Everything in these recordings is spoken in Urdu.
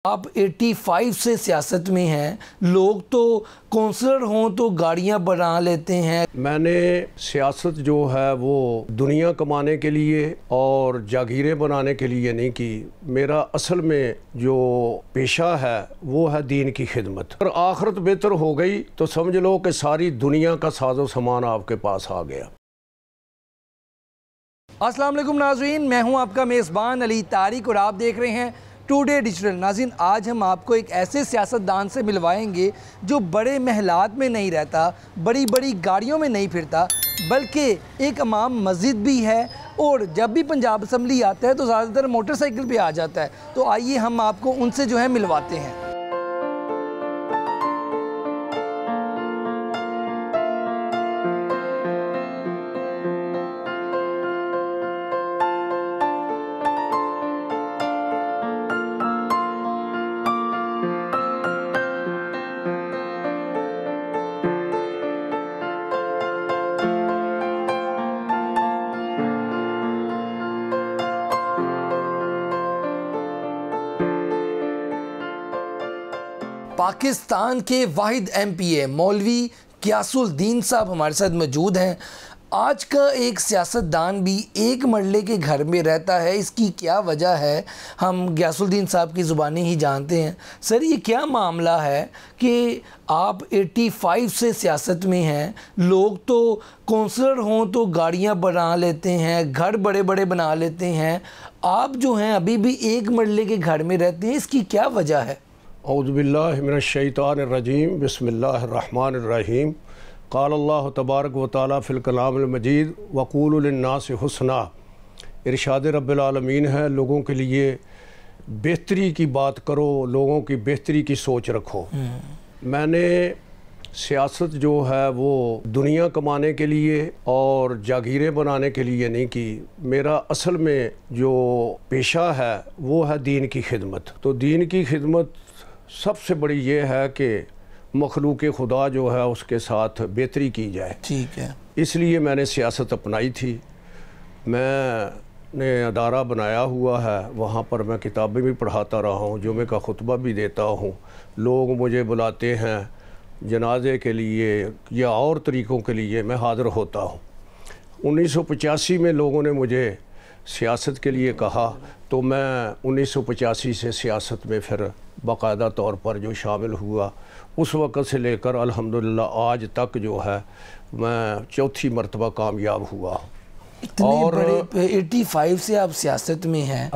آپ 85 سے سیاست میں ہیں، لوگ تو کونسلر ہوں تو گاڑیاں بنا لیتے ہیں۔ میں نے سیاست جو ہے وہ دنیا کمانے کے لیے اور جاگیریں بنانے کے لیے نہیں کی۔ میرا اصل میں جو پیشہ ہے وہ ہے دین کی خدمت۔ اور آخرت بہتر ہو گئی تو سمجھ لو کہ ساری دنیا کا ساز و سامان آپ کے پاس آ گیا۔ السلام علیکم ناظرین، میں ہوں آپ کا میزبان علی طارق اور آپ دیکھ رہے ہیں ٹوڈے ڈیجیٹل۔ ناظرین، آج ہم آپ کو ایک ایسے سیاستدان سے ملوائیں گے جو بڑے محلات میں نہیں رہتا، بڑی بڑی گاڑیوں میں نہیں پھرتا، بلکہ ایک امام مسجد بھی ہے، اور جب بھی پنجاب اسمبلی آتا ہے تو زیادہ تر موٹر سائیکل پہ آ جاتا ہے۔ تو آئیے ہم آپ کو ان سے جو ہے ملواتے ہیں۔ پاکستان کے واحد ایم پی اے مولوی غیاث الدین صاحب ہمارے ساتھ موجود ہیں۔ آج کا ایک سیاستدان بھی ایک مرلے کے گھر میں رہتا ہے، اس کی کیا وجہ ہے ہم غیاث الدین صاحب کی زبانی ہی جانتے ہیں۔ سر، یہ کیا معاملہ ہے کہ آپ 85 سے سیاست میں ہیں، لوگ تو کونسلر ہوں تو گاڑیاں بنا لیتے ہیں، گھر بڑے بڑے بنا لیتے ہیں، آپ جو ہیں ابھی بھی ایک مرلے کے گھر میں رہتے ہیں، اس کی کیا وجہ ہے؟ اعوذ باللہ من الشیطان الرجیم، بسم اللہ الرحمن الرحیم۔ قال اللہ تبارک و تعالیٰ فی الکلام المجید وقولوا للناس حسنا۔ ارشاد رب العالمین ہے، لوگوں کے لیے بہتری کی بات کرو، لوگوں کی بہتری کی سوچ رکھو۔ میں نے سیاست جو ہے وہ دنیا کمانے کے لیے اور جاگیریں بنانے کے لیے نہیں کی۔ میرا اصل میں جو پیشہ ہے وہ ہے دین کی خدمت۔ تو دین کی خدمت سب سے بڑی یہ ہے کہ مخلوق خدا جو ہے اس کے ساتھ بہتری کی جائے۔ ٹھیک ہے، اس لیے میں نے سیاست اپنائی تھی۔ میں نے ادارہ بنایا ہوا ہے، وہاں پر میں کتابیں بھی پڑھاتا رہا ہوں، جمعے کا خطبہ بھی دیتا ہوں۔ لوگ مجھے بلاتے ہیں جنازے کے لیے یا اور طریقوں کے لیے، میں حاضر ہوتا ہوں۔ 1985 میں لوگوں نے مجھے سیاست کے لیے کہا تو میں 1985 سے سیاست میں پھر باقاعدہ طور پر جو شامل ہوا، اس وقت سے لے کر الحمدللہ آج تک جو ہے میں چوتھی مرتبہ کامیاب ہوا ہوں۔ اتنے بڑے 85 سے آپ سیاست میں ہیں،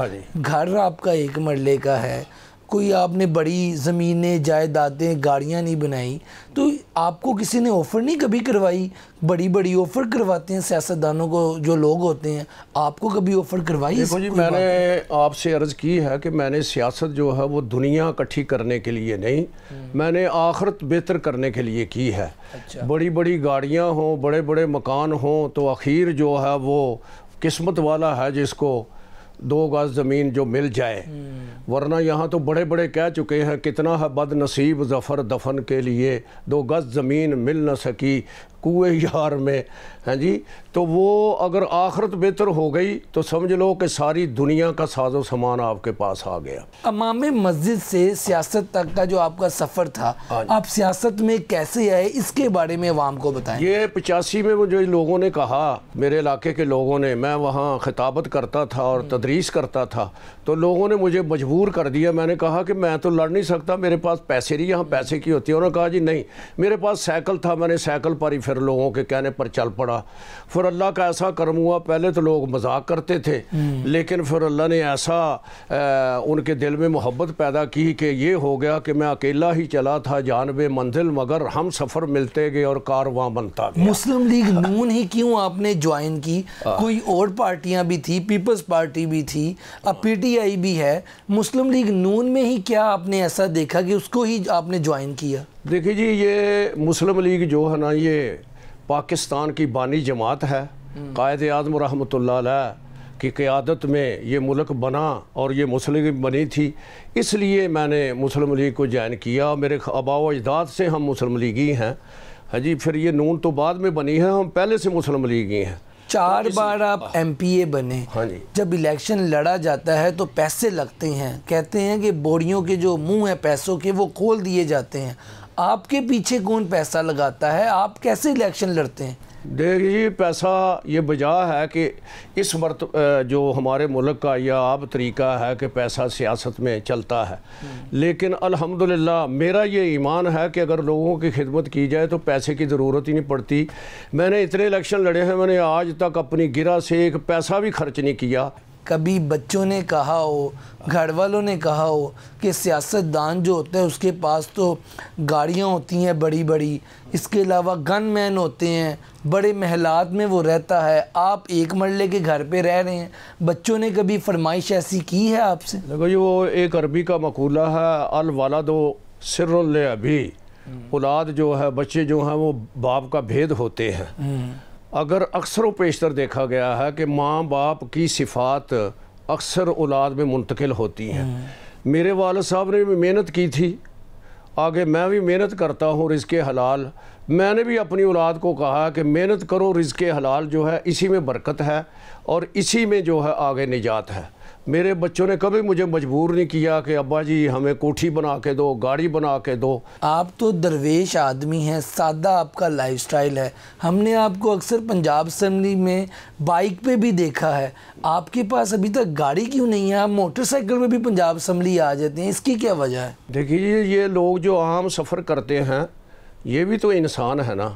گھر آپ کا ایک مرلے کا ہے، کوئی آپ نے بڑی زمینیں جائیدادیں گاڑیاں نہیں بنائی، تو آپ کو کسی نے آفر نہیں کبھی کروائی؟ بڑی بڑی آفر کرواتے ہیں سیاستدانوں کو جو لوگ ہوتے ہیں، آپ کو کبھی آفر کروائی؟ دیکھو جی، میں نے آپ سے عرض کی ہے کہ میں نے سیاست جو ہے وہ دنیا اکٹھی کرنے کے لیے نہیں، میں نے آخرت بہتر کرنے کے لیے کی ہے۔ بڑی بڑی گاڑیاں ہوں، بڑے بڑے مکان ہوں، تو اخیر جو ہے وہ قسمت والا ہے جس کو 2 گز زمین جو مل جائے، ورنہ یہاں تو بڑے بڑے کہہ چکے ہیں کتنا ہے بد نصیب ظفر دفن کے لیے، 2 گز زمین مل نہ سکی کوئے یار میں، ہیں جی۔ تو وہ اگر آخرت بہتر ہو گئی تو سمجھ لو کہ ساری دنیا کا ساز و سامان آپ کے پاس آ گیا۔ امام مسجد سے سیاست تک کا جو آپ کا سفر تھا، آپ سیاست میں کیسے آئے، اس کے بارے میں عوام کو بتائیں۔ یہ 85 میں مجھے لوگوں نے کہا، میرے علاقے کے لوگوں نے، میں وہاں خطابت کرتا تھا اور تدریس کرتا تھا، تو لوگوں نے مجھے مجبور کر دیا۔ میں نے کہا کہ میں تو لڑ نہیں سکتا، میرے پاس پیسے نہیں، یہاں پیسے کی ہوتی ہے۔ انہوں نے کہا جی نہیں، میرے پاس سائیکل تھا، میں نے سائیکل پر ہی پھر لوگوں کے کہنے پر چل پڑا۔ پھر اللہ کا ایسا کرم ہوا، پہلے تو لوگ مذاق کرتے تھے، لیکن پھر اللہ نے ایسا ان کے دل میں محبت پیدا کی کہ یہ ہو گیا کہ میں اکیلا ہی چلا تھا جانب منزل، مگر ہم سفر ملتے گئے اور کارواں بنتا گیا۔ مسلم لیگ نون ہی کیوں آپ نے جوائن کی؟ کوئی اور پارٹیاں بھی تھی، پیپلز پارٹی بھی تھی، اب پی ٹی آئی بھی ہے، مسلم لیگ نون میں ہی کیا آپ نے ایسا دیکھا کہ اس کو ہی آپ نے جوائن کیا؟ دیکھیں جی، یہ مسلم لیگ جو ہے نا، یہ پاکستان کی بانی جماعت ہے۔ قائد اعظم رحمۃ اللہ علیہ کی قیادت میں یہ ملک بنا اور یہ مسلم لیگ بنی تھی، اس لیے میں نے مسلم لیگ کو جوائن کیا۔ میرے آباء و اجداد سے ہم مسلم لیگی ہیں، ہاں جی۔ پھر یہ نون تو بعد میں بنی ہے، ہم پہلے سے مسلم لیگی ہیں۔ 4 بار آپ ایم پی اے بنے. ہاں جی. جب الیکشن لڑا جاتا ہے تو پیسے لگتے ہیں, کہتے ہیں کہ بوریوں کے جو منہ ہیں پیسوں کے وہ کھول دیے جاتے ہیں. آپ کے پیچھے کون پیسہ لگاتا ہے؟ آپ کیسے الیکشن لڑتے ہیں؟ دیکھیے پیسہ یہ بجا ہے کہ اس جو ہمارے ملک کا یہ عام طریقہ ہے کہ پیسہ سیاست میں چلتا ہے, لیکن الحمدللہ میرا یہ ایمان ہے کہ اگر لوگوں کی خدمت کی جائے تو پیسے کی ضرورت ہی نہیں پڑتی. میں نے اتنے الیکشن لڑے ہیں, میں نے آج تک اپنی گرہ سے ایک پیسہ بھی خرچ نہیں کیا. کبھی بچوں نے کہا ہو, گھر والوں نے کہا ہو کہ سیاستدان جو ہوتا ہے اس کے پاس تو گاڑیاں ہوتی ہیں بڑی بڑی, اس کے علاوہ گن مین ہوتے ہیں, بڑے محلات میں وہ رہتا ہے, آپ ایک مرلے کے گھر پہ رہ رہے ہیں, بچوں نے کبھی فرمائش ایسی کی ہے آپ سے؟ دیکھو یہ وہ ایک عربی کا مقولہ ہے, الولد سر لابی, اولاد جو ہے بچے جو ہیں وہ باپ کا بھید ہوتے ہیں. اگر اکثر و بیشتر دیکھا گیا ہے کہ ماں باپ کی صفات اکثر اولاد میں منتقل ہوتی ہیں. میرے والد صاحب نے بھی محنت کی تھی, آگے میں بھی محنت کرتا ہوں رزق حلال. میں نے بھی اپنی اولاد کو کہا کہ محنت کرو, رزق حلال جو ہے اسی میں برکت ہے اور اسی میں جو ہے آگے نجات ہے. میرے بچوں نے کبھی مجھے مجبور نہیں کیا کہ ابا جی ہمیں کوٹھی بنا کے دو, گاڑی بنا کے دو. آپ تو درویش آدمی ہیں, سادہ آپ کا لائف سٹائل ہے. ہم نے آپ کو اکثر پنجاب اسمبلی میں بائک پہ بھی دیکھا ہے, آپ کے پاس ابھی تک گاڑی کیوں نہیں ہے؟ آپ موٹر سائیکل میں بھی پنجاب اسمبلی آ جاتے ہیں, اس کی کیا وجہ ہے؟ دیکھیے یہ لوگ جو عام سفر کرتے ہیں یہ بھی تو انسان ہے نا,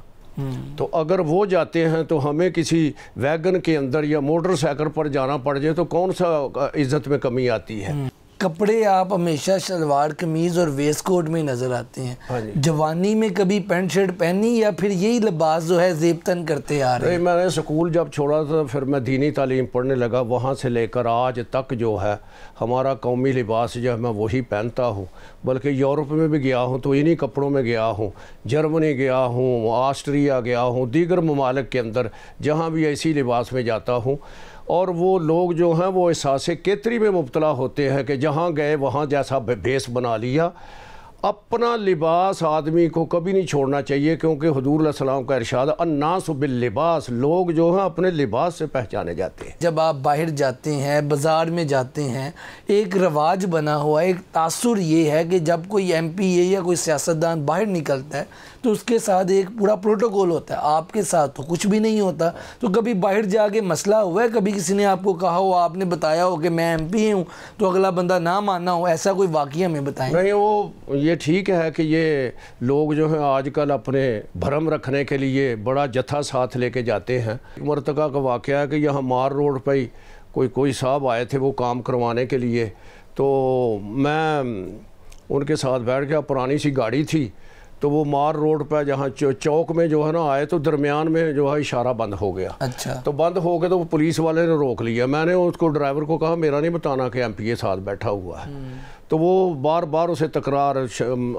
تو اگر وہ جاتے ہیں تو ہمیں کسی ویگن کے اندر یا موٹر سائیکل پر جانا پڑ جائے تو کون سا عزت میں کمی آتی ہے؟ کپڑے آپ ہمیشہ شلوار قمیض اور ویسٹ کوٹ میں نظر آتے ہیں. جوانی میں کبھی پینٹ شرٹ پہنی یا پھر یہی لباس جو ہے زیب تن کرتے آ رہے ہیں؟ میں نے سکول جب چھوڑا تھا پھر میں دینی تعلیم پڑھنے لگا, وہاں سے لے کر آج تک جو ہے ہمارا قومی لباس جو ہے میں وہی پہنتا ہوں. بلکہ یورپ میں بھی گیا ہوں تو انہی کپڑوں میں گیا ہوں, جرمنی گیا ہوں, آسٹریا گیا ہوں, دیگر ممالک کے اندر جہاں بھی ایسی لباس میں جاتا ہوں. اور وہ لوگ جو ہیں وہ احساس کیتری میں مبتلا ہوتے ہیں کہ جہاں گئے وہاں جیسا بھیس بنا لیا. اپنا لباس آدمی کو کبھی نہیں چھوڑنا چاہیے, کیونکہ حضور علیہ السلام کا ارشاد الناس باللباس, لوگ جو ہیں اپنے لباس سے پہچانے جاتے ہیں. جب آپ باہر جاتے ہیں, بازار میں جاتے ہیں, ایک رواج بنا ہوا ہے, ایک تاثر یہ ہے کہ جب کوئی ایم پی اے یا کوئی سیاستدان باہر نکلتا ہے تو اس کے ساتھ ایک پورا پروٹوکول ہوتا ہے. آپ کے ساتھ تو کچھ بھی نہیں ہوتا. تو کبھی باہر جا کے مسئلہ ہوا ہے, کبھی کسی نے آپ کو کہا ہو, آپ نے بتایا ہو کہ میں ایم پی اے ہوں, تو اگلا بندہ نہ مانا ہو, ایسا کوئی واقعہ ہمیں بتائیں؟ نہیں, وہ یہ ٹھیک ہے کہ یہ لوگ جو ہیں آج کل اپنے بھرم رکھنے کے لیے بڑا جتھا ساتھ لے کے جاتے ہیں. مرتقہ کا واقعہ ہے کہ یہاں مار روڈ پہ کوئی صاحب آئے تھے وہ کام کروانے کے لیے, تو میں ان کے ساتھ بیٹھ گیا. پرانی سی گاڑی تھی, تو وہ مار روڈ پہ جہاں چوک میں جو ہے نا آئے تو درمیان میں جو ہے اشارہ بند ہو گیا. اچھا. تو بند ہو گیا تو پولیس والے نے روک لیا. میں نے اس کو ڈرائیور کو کہا میرا نہیں بتانا کہ ایم پی اے ساتھ بیٹھا ہوا ہے. تو وہ بار بار اسے تکرار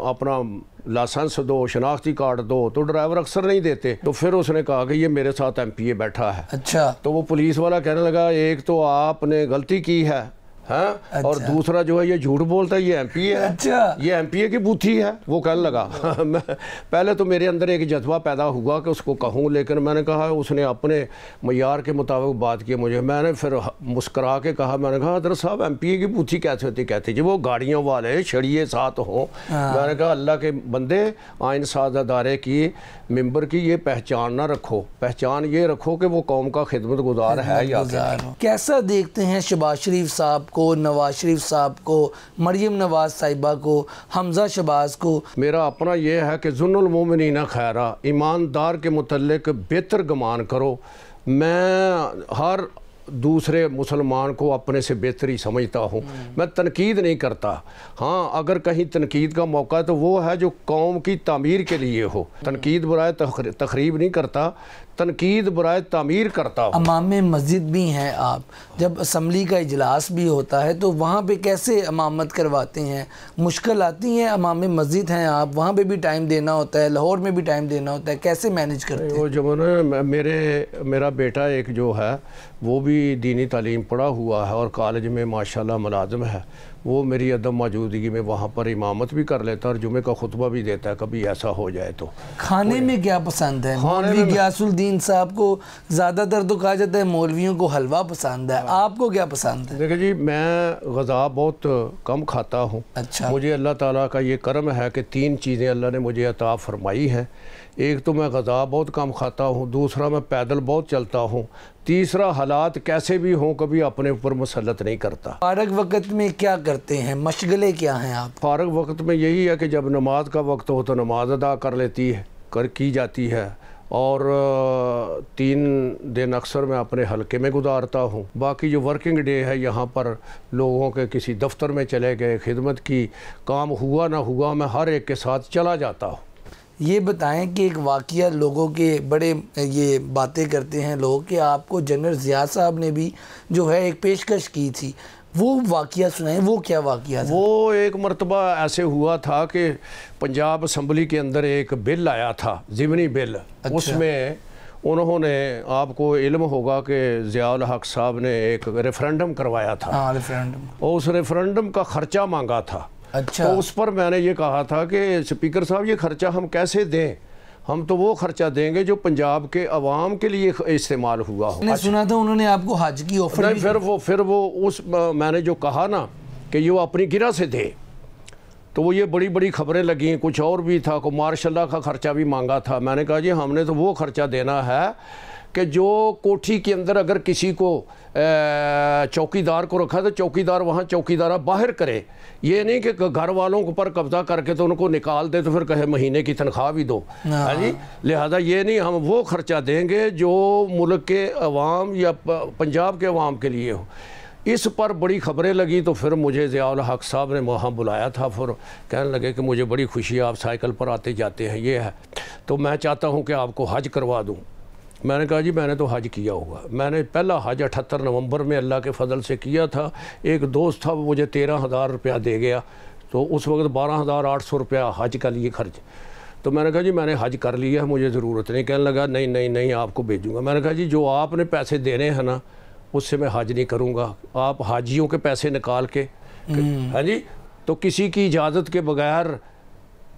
اپنا لائسنس دو, شناختی کارڈ دو, تو ڈرائیور اکثر نہیں دیتے. تو پھر اس نے کہا کہ یہ میرے ساتھ ایم پی اے بیٹھا ہے. اچھا. تو وہ پولیس والا کہنے لگا ایک تو آپ نے غلطی کی ہے, ہاں, اور دوسرا جو ہے یہ جھوٹ بولتا ہے, یہ ایم پی اے ہے. اچھا. یہ ایم پی اے کی بوتھی ہے. وہ کہنے لگا پہلے تو میرے اندر ایک جذبہ پیدا ہوا کہ اس کو کہوں, لیکن میں نے کہا اس نے اپنے معیار کے مطابق بات کی مجھے. میں نے پھر مسکرا کے کہا, میں نے کہا حضرت صاحب ایم پی اے کی بوتھی کیسے ہوتی؟ کہتے جی وہ گاڑیوں والے شڑیے ساتھ ہوں. میں نے کہا اللہ کے بندے, آئین ساز ادارے کی ممبر کی یہ پہچان نہ رکھو, پہچان یہ رکھو کہ وہ قوم کا خدمت گزار ہے یا کیسا دیکھتے ہیں شہباز شریف صاحب کو, نواز شریف صاحب کو, مریم نواز صاحبہ کو, حمزہ شہباز کو؟ میرا اپنا یہ ہے کہ ظن المومنین خیرہ, ایماندار کے متعلق بہتر گمان کرو. میں ہر دوسرے مسلمان کو اپنے سے بہتر ہی سمجھتا ہوں. میں تنقید نہیں کرتا. ہاں اگر کہیں تنقید کا موقع ہے تو وہ ہے جو قوم کی تعمیر کے لیے ہو. تنقید برائے تخریب نہیں کرتا, تنقید برائے تعمیر کرتا ہوں. امام مسجد بھی ہیں آپ, جب اسمبلی کا اجلاس بھی ہوتا ہے تو وہاں پہ کیسے امامت کرواتے ہیں؟ مشکل آتی ہیں؟ امام مسجد ہیں آپ, وہاں پہ بھی ٹائم دینا ہوتا ہے, لاہور میں بھی ٹائم دینا ہوتا ہے, کیسے مینج کرتے ہیں؟ وہ جو میرا بیٹا ایک جو ہے وہ بھی دینی تعلیم پڑھا ہوا ہے اور کالج میں ماشاءاللہ ملازم ہے. وہ میری عدم موجودگی میں وہاں پر امامت بھی کر لیتا ہے اور جمعے کا خطبہ بھی دیتا ہے کبھی ایسا ہو جائے تو۔ کھانے میں کیا پسند ہے؟ مولوی غیاث الدین صاحب کو زیادہ تر تو کہا جاتا ہے مولویوں کو حلوہ پسند ہے، آپ کو کیا پسند ہے؟ دیکھیں جی، میں غذا بہت کم کھاتا ہوں۔ اچھا، مجھے اللہ تعالیٰ کا یہ کرم ہے کہ 3 چیزیں اللہ نے مجھے عطا فرمائی ہیں۔ ایک تو میں غذا بہت کم کھاتا ہوں، دوسرا میں پیدل بہت چلتا ہوں، تیسرا حالات کیسے بھی ہوں کبھی اپنے اوپر مسلط نہیں کرتا۔ فارغ وقت میں کیا کرتے ہیں؟ مشغلے کیا ہیں آپ؟ فارغ وقت میں یہی ہے کہ جب نماز کا وقت ہو تو نماز ادا کی جاتی ہے، اور 3 دن اکثر میں اپنے حلقے میں گزارتا ہوں۔ باقی جو ورکنگ ڈے ہے یہاں پر لوگوں کے کسی دفتر میں چلے گئے، خدمت کی کام ہوا نہ ہوا، میں ہر ایک کے ساتھ چلا جاتا ہوں۔ یہ بتائیں کہ ایک واقعہ لوگوں کے بڑے یہ باتیں کرتے ہیں لوگ کہ آپ کو جنرل ضیاء صاحب نے بھی جو ہے ایک پیشکش کی تھی، وہ واقعہ سنائیں، وہ کیا واقعہ تھا؟ وہ ایک مرتبہ ایسے ہوا تھا کہ پنجاب اسمبلی کے اندر ایک بل آیا تھا، ضمنی بل۔ اس میں انہوں نے، آپ کو علم ہوگا کہ ضیاء الحق صاحب نے ایک ریفرنڈم کروایا تھا، ہاں ریفرنڈم، اور اس ریفرنڈم کا خرچہ مانگا تھا۔ اچھا، تو اس پر میں نے یہ کہا تھا کہ اسپیکر صاحب یہ خرچہ ہم کیسے دیں؟ ہم تو وہ خرچہ دیں گے جو پنجاب کے عوام کے لیے استعمال ہوا ہو۔ میں نے سنا تھا انہوں نے آپ کو حج کی آفر نہیں، پھر وہ میں نے جو کہا نا کہ یہ وہ اپنی گرہ سے دے، تو وہ یہ بڑی بڑی خبریں لگیں، کچھ اور بھی تھا، کو مارشاء اللہ کا خرچہ بھی مانگا تھا۔ میں نے کہا جی ہم نے تو وہ خرچہ دینا ہے کہ جو کوٹھی کے اندر اگر کسی کو چوکی دار کو رکھا تو چوکی دار وہاں چوکی دارہ باہر کرے، یہ نہیں کہ گھر والوں کو پر قبضہ کر کے تو ان کو نکال دے تو پھر کہے مہینے کی تنخواہ بھی دو۔ جی، لہذا یہ نہیں، ہم وہ خرچہ دیں گے جو ملک کے عوام یا پنجاب کے عوام کے لیے ہو۔ اس پر بڑی خبریں لگی تو پھر مجھے ضیاء الحق صاحب نے وہاں بلایا تھا، پھر کہنے لگے کہ مجھے بڑی خوشی ہے آپ سائیکل پر آتے جاتے ہیں، یہ ہے تو میں چاہتا ہوں کہ آپ کو حج کروا دوں۔ میں نے کہا جی میں نے تو حج کیا ہوگا، میں نے پہلا حج 78 نومبر میں اللہ کے فضل سے کیا تھا۔ ایک دوست تھا وہ مجھے 13,000 روپیہ دے گیا، تو اس وقت 12,800 روپیہ حج کا لیے خرچ۔ تو میں نے کہا جی میں نے حج کر لیا ہے، مجھے ضرورت نہیں۔ کہنے لگا نہیں آپ کو بھیجوں گا۔ میں نے کہا جی جو آپ نے پیسے دینے ہیں نا اس سے میں حج نہیں کروں گا، آپ حاجیوں کے پیسے نکال کے، ہاں جی، تو کسی کی اجازت کے بغیر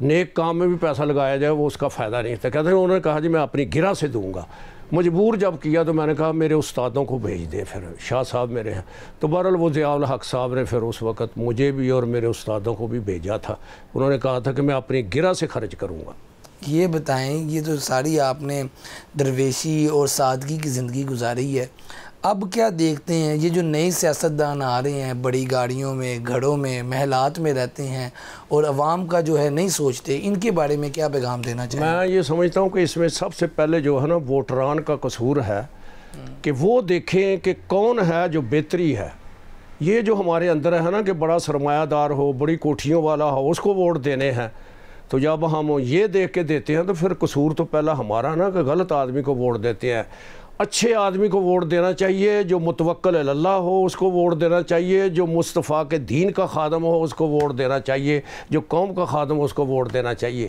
نیک کام میں بھی پیسہ لگایا جائے وہ اس کا فائدہ نہیں تھا۔ کہتے ہیں انہوں نے کہا جی میں اپنی گرہ سے دوں گا۔ مجبور جب کیا تو میں نے کہا میرے استادوں کو بھیج دے، پھر شاہ صاحب میرے ہیں، تو بہرحال وہ ضیاء الحق صاحب نے پھر اس وقت مجھے بھی اور میرے استادوں کو بھی بھیجا تھا۔ انہوں نے کہا تھا کہ میں اپنی گرہ سے خرچ کروں گا۔ یہ بتائیں، یہ تو ساری آپ نے درویشی اور سادگی کی زندگی گزاری ہے، اب کیا دیکھتے ہیں یہ جو نئے سیاستدان آ رہے ہیں، بڑی گاڑیوں میں، گھروں میں، محلات میں رہتے ہیں اور عوام کا جو ہے نہیں سوچتے، ان کے بارے میں کیا پیغام دینا چاہیں؟ میں یہ سمجھتا ہوں کہ اس میں سب سے پہلے جو ہے نا ووٹران کا قصور ہے کہ وہ دیکھیں کہ کون ہے جو بہتری ہے۔ یہ جو ہمارے اندر ہے نا کہ بڑا سرمایہ دار ہو، بڑی کوٹھیوں والا ہو، اس کو ووٹ دینے ہیں، تو جب ہم یہ دیکھ کے دیتے ہیں تو پھر قصور تو پہلا ہمارا نا کہ غلط آدمی کو ووٹ دیتے ہیں۔ اچھے آدمی کو ووٹ دینا چاہیے، جو متوکل علی اللہ ہو اس کو ووٹ دینا چاہیے، جو مصطفیٰ کے دین کا خادم ہو اس کو ووٹ دینا چاہیے، جو قوم کا خادم ہو اس کو ووٹ دینا چاہیے۔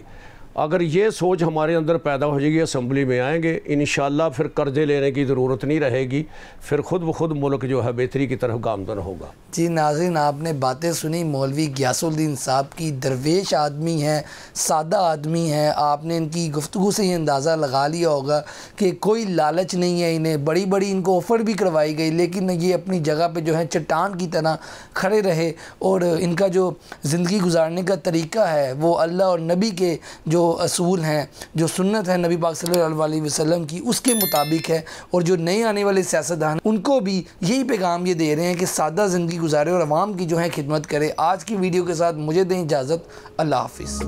اگر یہ سوچ ہمارے اندر پیدا ہو جائے گی، اسمبلی میں آئیں گے انشاءاللہ، پھر قرضے لینے کی ضرورت نہیں رہے گی، پھر خود بخود ملک جو ہے بہتری کی طرف گامزن ہوگا۔ جی ناظرین، آپ نے باتیں سنی مولوی غیاث الدین صاحب کی، درویش آدمی ہیں، سادہ آدمی ہیں، آپ نے ان کی گفتگو سے یہ اندازہ لگا لیا ہوگا کہ کوئی لالچ نہیں ہے انہیں، بڑی بڑی ان کو آفر بھی کروائی گئی، لیکن یہ اپنی جگہ پہ جو ہے چٹان کی طرح کھڑے رہے، اور ان کا جو زندگی گزارنے کا طریقہ ہے وہ اللہ اور نبی کے جو اصول ہیں، جو سنت ہے نبی پاک صلی اللہ علیہ وسلم کی، اس کے مطابق ہے۔ اور جو نئے آنے والے سیاستدان ان کو بھی یہی پیغام یہ دے رہے ہیں کہ سادہ زندگی گزارے اور عوام کی جو ہے خدمت کرے۔ آج کی ویڈیو کے ساتھ مجھے دیں اجازت، اللہ حافظ۔